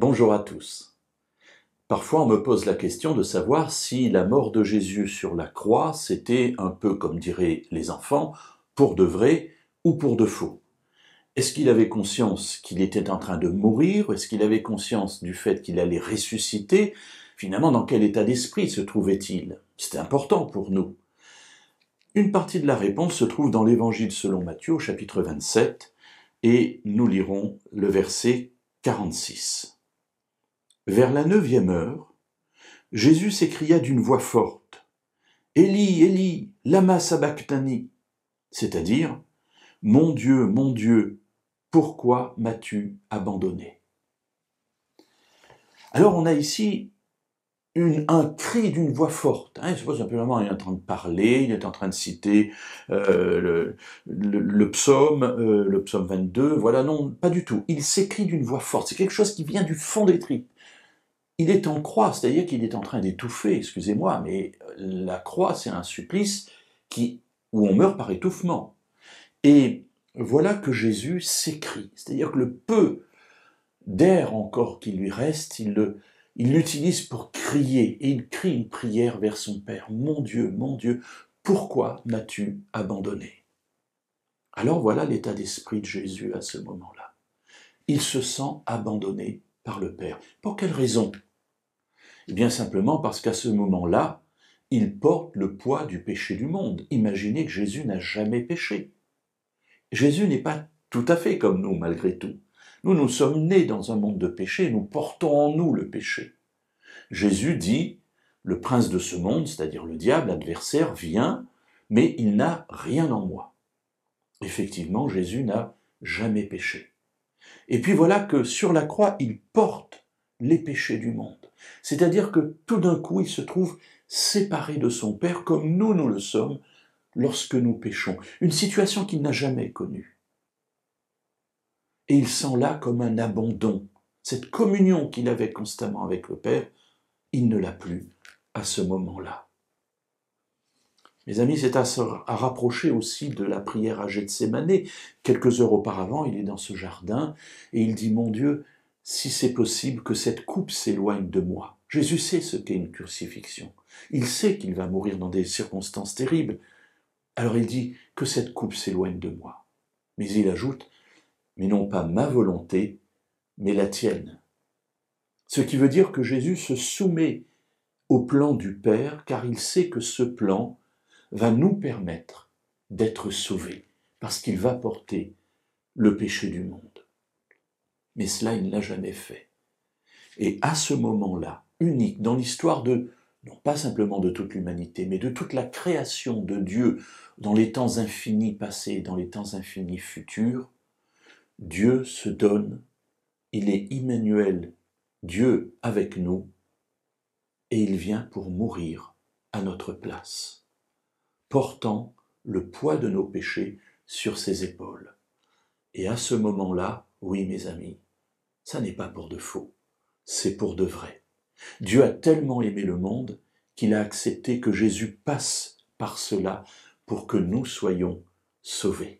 Bonjour à tous. Parfois on me pose la question de savoir si la mort de Jésus sur la croix, c'était un peu, comme diraient les enfants, pour de vrai ou pour de faux. Est-ce qu'il avait conscience qu'il était en train de mourir? Est-ce qu'il avait conscience du fait qu'il allait ressusciter? Finalement, dans quel état d'esprit se trouvait-il? C'était important pour nous. Une partie de la réponse se trouve dans l'Évangile selon Matthieu, au chapitre 27, et nous lirons le verset 46. Vers la 9e heure, Jésus s'écria d'une voix forte, « Élie, Élie, lama sabachthani » c'est-à-dire, « Mon Dieu, pourquoi m'as-tu abandonné » Alors on a ici un cri d'une voix forte. C'est pas simplement il est en train de parler, il est en train de citer le psaume 22, voilà, non, pas du tout. Il s'écrie d'une voix forte, c'est quelque chose qui vient du fond des tripes. Il est en croix, c'est-à-dire qu'il est en train d'étouffer, excusez-moi, mais la croix, c'est un supplice où on meurt par étouffement. Et voilà que Jésus s'écrie, c'est-à-dire que le peu d'air encore qui lui reste, il l'utilise pour crier, et il crie une prière vers son Père. Mon Dieu, pourquoi m'as-tu abandonné » Alors voilà l'état d'esprit de Jésus à ce moment-là. Il se sent abandonné par le Père. Pour quelle raison ? Eh bien simplement parce qu'à ce moment-là, il porte le poids du péché du monde. Imaginez que Jésus n'a jamais péché. Jésus n'est pas tout à fait comme nous, malgré tout. Nous sommes nés dans un monde de péché, nous portons en nous le péché. Jésus dit, le prince de ce monde, c'est-à-dire le diable, l'adversaire, vient, mais il n'a rien en moi. Effectivement, Jésus n'a jamais péché. Et puis voilà que sur la croix, il porte les péchés du monde. C'est-à-dire que tout d'un coup, il se trouve séparé de son Père, comme nous le sommes lorsque nous péchons. Une situation qu'il n'a jamais connue. Et il sent là comme un abandon. Cette communion qu'il avait constamment avec le Père, il ne l'a plus à ce moment-là. Mes amis, c'est à rapprocher aussi de la prière à Gethsémanée. Quelques heures auparavant, il est dans ce jardin et il dit « Mon Dieu, si c'est possible que cette coupe s'éloigne de moi. » Jésus sait ce qu'est une crucifixion. Il sait qu'il va mourir dans des circonstances terribles. Alors il dit « Que cette coupe s'éloigne de moi. » Mais il ajoute « Mais non pas ma volonté, mais la tienne. » Ce qui veut dire que Jésus se soumet au plan du Père, car il sait que ce plan va nous permettre d'être sauvés, parce qu'il va porter le péché du monde. Mais cela, il ne l'a jamais fait. Et à ce moment-là, unique dans l'histoire non pas simplement de toute l'humanité, mais de toute la création de Dieu dans les temps infinis passés et dans les temps infinis futurs, Dieu se donne, il est Immanuel, Dieu avec nous, et il vient pour mourir à notre place, portant le poids de nos péchés sur ses épaules. Et à ce moment-là, oui mes amis, ça n'est pas pour de faux, c'est pour de vrai. Dieu a tellement aimé le monde qu'il a accepté que Jésus passe par cela pour que nous soyons sauvés.